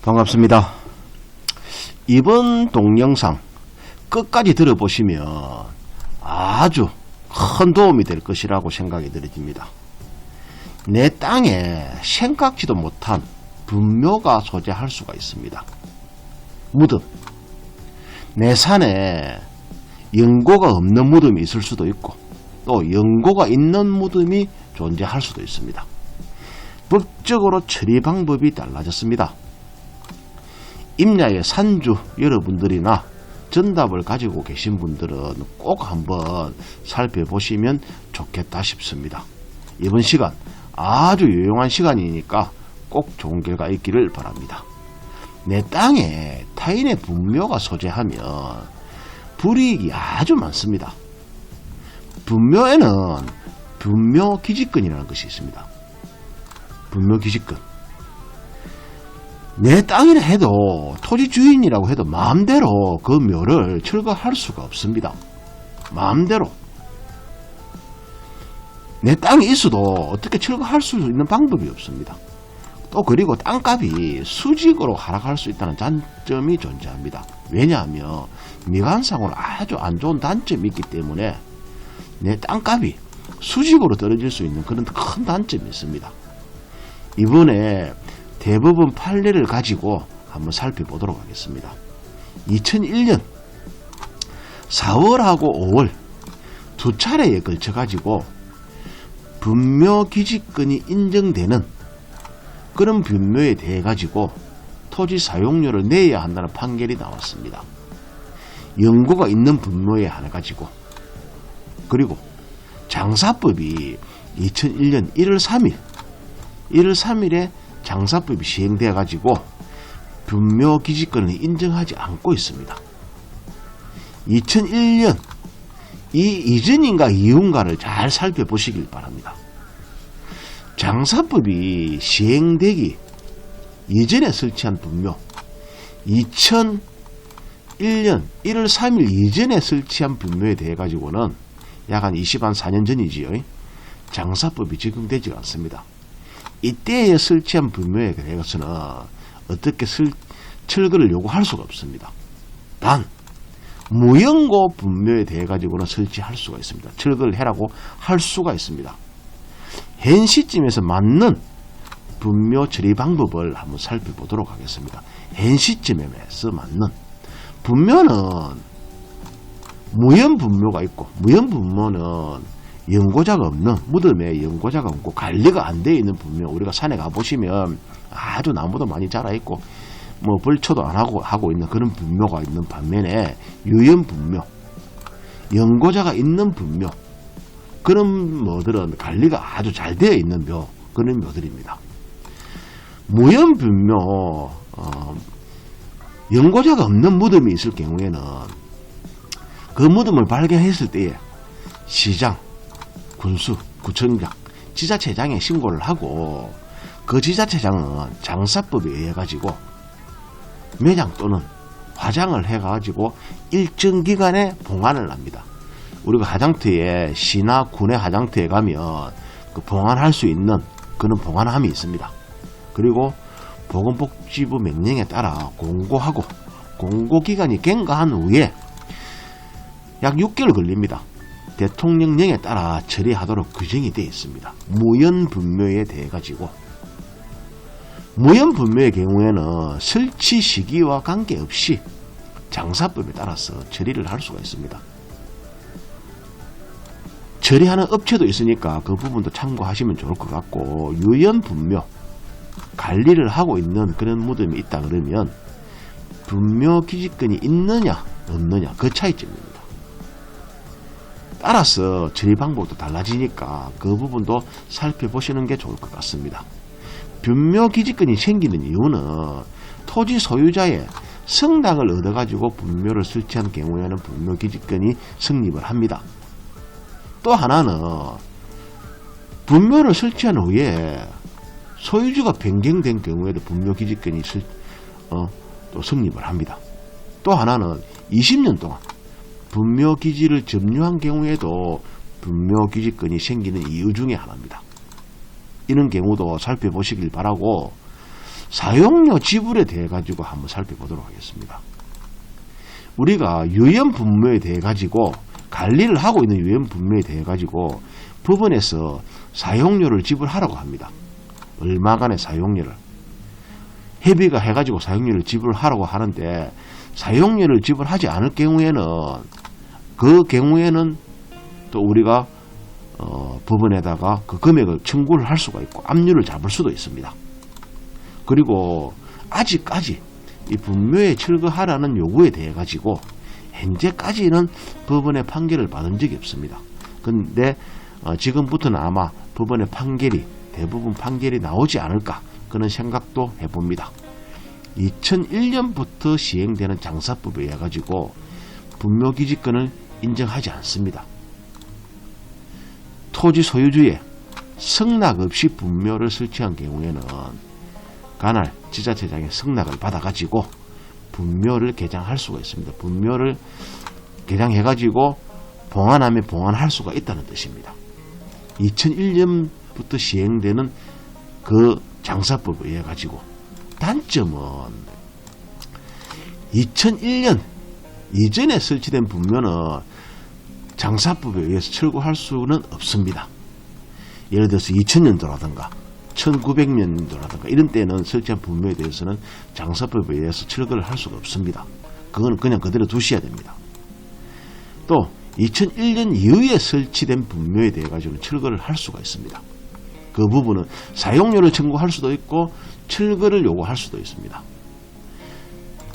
반갑습니다. 이번 동영상 끝까지 들어보시면 아주 큰 도움이 될 것이라고 생각이 들어집니다. 내 땅에 생각지도 못한 분묘가 소재할 수가 있습니다. 무덤, 내 산에 연고가 없는 무덤이 있을 수도 있고 또 연고가 있는 무덤이 존재할 수도 있습니다. 법적으로 처리 방법이 달라졌습니다. 임야의 산주 여러분들이나 정답을 가지고 계신 분들은 꼭 한번 살펴보시면 좋겠다 싶습니다. 이번 시간 아주 유용한 시간이니까 꼭 좋은 결과 있기를 바랍니다. 내 땅에 타인의 분묘가 소재하면 불이익이 아주 많습니다. 분묘에는 분묘기지권이라는 것이 있습니다. 분묘기지권. 내 땅이라 해도 토지 주인이라고 해도 마음대로 그 묘를 철거할 수가 없습니다. 마음대로. 내 땅이 있어도 어떻게 철거할 수 있는 방법이 없습니다. 또 그리고 땅값이 수직으로 하락할 수 있다는 단점이 존재합니다. 왜냐하면 미관상으로 아주 안 좋은 단점이 있기 때문에 내 땅값이 수직으로 떨어질 수 있는 그런 큰 단점이 있습니다. 이번에 대법원 판례를 가지고 한번 살펴보도록 하겠습니다. 2001년 4월하고 5월 두 차례에 걸쳐 가지고 분묘기지권이 인정되는 그런 분묘에 대해 가지고 토지 사용료를 내야 한다는 판결이 나왔습니다. 연고가 있는 분묘에 하나 가지고, 그리고 장사법이 2001년 1월 3일에 장사법이 시행되어 가지고 분묘기지권을 인정하지 않고 있습니다. 2001년 이 이전인가 이후인가를 잘 살펴보시길 바랍니다. 장사법이 시행되기 이전에 설치한 분묘, 2001년 1월 3일 이전에 설치한 분묘에 대해 가지고는 약 한 24년 전이지요. 장사법이 적용되지 않습니다. 이때에 설치한 분묘에 대해서는 어떻게 철거를 요구할 수가 없습니다. 단 무연고 분묘에 대해 가지고는 설치할 수가 있습니다. 철거를 해라고 할 수가 있습니다. 현 시점에서 맞는 분묘 처리 방법을 한번 살펴보도록 하겠습니다. 현 시점에서 맞는 분묘는 무연 분묘가 있고, 무연 분묘는 연고자가 없는, 무덤에 연고자가 없고 관리가 안 되어 있는 분묘, 우리가 산에 가보시면 아주 나무도 많이 자라있고 뭐 벌초도 안 하고 있는 그런 분묘가 있는 반면에 유연 분묘, 연고자가 있는 분묘, 그런 묘들은 관리가 아주 잘 되어 있는 묘, 그런 묘들입니다. 무연 분묘, 연고자가 없는 무덤이 있을 경우에는 그 무덤을 발견했을 때에 시장, 군수, 구청장, 지자체장에 신고를 하고, 그 지자체장은 장사법에 의해 가지고 매장 또는 화장을 해 가지고 일정 기간에 봉안을 합니다. 우리가 화장터에, 시나 군의 화장터에 가면 그 봉안할 수 있는 그런 봉안함이 있습니다. 그리고 보건복지부 명령에 따라 공고하고, 공고기간이 경과한 후에 약 6개월 걸립니다. 대통령령에 따라 처리하도록 규정이 되어 있습니다. 무연분묘에 대해 가지고, 무연분묘의 경우에는 설치 시기와 관계없이 장사법에 따라서 처리를 할 수가 있습니다. 처리하는 업체도 있으니까 그 부분도 참고하시면 좋을 것 같고, 유연분묘 관리를 하고 있는 그런 무덤이 있다 그러면 분묘기지권이 있느냐 없느냐, 그 차이점입니다. 따라서 처리 방법도 달라지니까 그 부분도 살펴보시는 게 좋을 것 같습니다. 분묘기지권이 생기는 이유는 토지 소유자의 성당을 얻어가지고 분묘를 설치한 경우에는 분묘기지권이 성립을 합니다. 또 하나는 분묘를 설치한 후에 소유주가 변경된 경우에도 분묘기지권이 또 성립을 합니다. 또 하나는 20년 동안 분묘기지를 점유한 경우에도 분묘기지권이 생기는 이유 중에 하나입니다. 이런 경우도 살펴보시길 바라고, 사용료 지불에 대해 가지고 한번 살펴보도록 하겠습니다. 우리가 유연 분묘에 대해 가지고 관리를 하고 있는 유연 분묘에 대해 가지고 법원에서 사용료를 지불하라고 합니다. 얼마간의 사용료를 협의가 해가지고 사용료를 지불하라고 하는데, 사용료를 지불하지 않을 경우에는 그 경우에는 또 우리가 법원에다가 그 금액을 청구를 할 수가 있고 압류를 잡을 수도 있습니다. 그리고 아직까지 이 분묘에 철거하라는 요구에 대해 가지고 현재까지는 법원의 판결을 받은 적이 없습니다. 근데 지금부터는 아마 법원의 판결이 대부분 판결이 나오지 않을까 그런 생각도 해봅니다. 2001년부터 시행되는 장사법에 의해 가지고 분묘기지권을 인정하지 않습니다. 토지 소유주에 승낙 없이 분묘를 설치한 경우에는 관할 지자체장의 승낙을 받아가지고 분묘를 개장할 수가 있습니다. 분묘를 개장해가지고 봉안하면 봉안할 수가 있다는 뜻입니다. 2001년부터 시행되는 그 장사법에 의해 가지고 단점은 2001년 이전에 설치된 분묘는 장사법에 의해서 철거할 수는 없습니다. 예를 들어서 2000년도라든가 1900년도라든가 이런 때는 설치한 분묘에 대해서는 장사법에 의해서 철거를 할 수가 없습니다. 그건 그냥 그대로 두셔야 됩니다. 또 2001년 이후에 설치된 분묘에 대해 가지고는 철거를 할 수가 있습니다. 그 부분은 사용료를 청구할 수도 있고 철거를 요구할 수도 있습니다.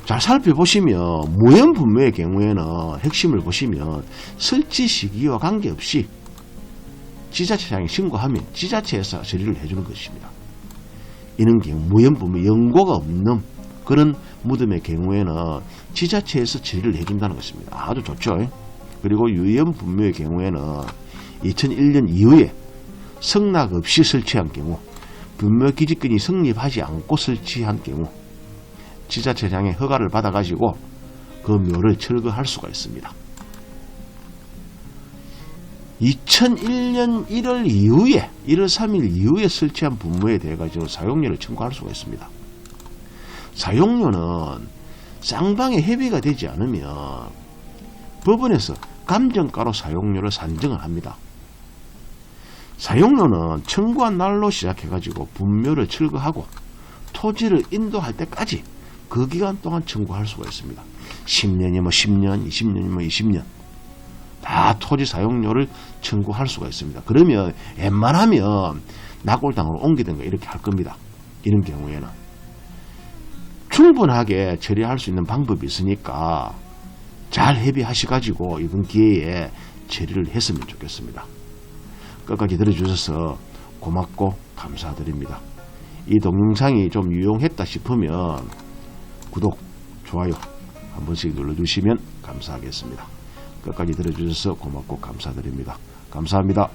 잘 살펴보시면 무연 분묘의 경우에는 핵심을 보시면 설치 시기와 관계없이 지자체장이 신고하면 지자체에서 처리를 해주는 것입니다. 이런 경우 무연 분묘 연고가 없는 그런 무덤의 경우에는 지자체에서 처리를 해준다는 것입니다. 아주 좋죠. 그리고 유연 분묘의 경우에는 2001년 이후에 승낙 없이 설치한 경우, 분묘기지권이 성립하지 않고 설치한 경우 지자체장의 허가를 받아가지고 그 묘를 철거할 수가 있습니다. 2001년 1월 이후에 1월 3일 이후에 설치한 분묘에 대해 가지고 사용료를 청구할 수가 있습니다. 사용료는 쌍방의 협의가 되지 않으면 법원에서 감정가로 사용료를 산정을 합니다. 사용료는 청구한 날로 시작해 가지고 분묘를 철거하고 토지를 인도할 때까지 그 기간 동안 청구할 수가 있습니다. 10년이면 10년, 20년이면 20년 다 토지 사용료를 청구할 수가 있습니다. 그러면 웬만하면 낙골당으로 옮기든가 이렇게 할 겁니다. 이런 경우에는 충분하게 처리할 수 있는 방법이 있으니까 잘 협의하셔가지고 이번 기회에 처리를 했으면 좋겠습니다. 끝까지 들어주셔서 고맙고 감사드립니다. 이 동영상이 좀 유용했다 싶으면 구독, 좋아요 한 번씩 눌러주시면 감사하겠습니다. 끝까지 들어주셔서 고맙고 감사드립니다. 감사합니다.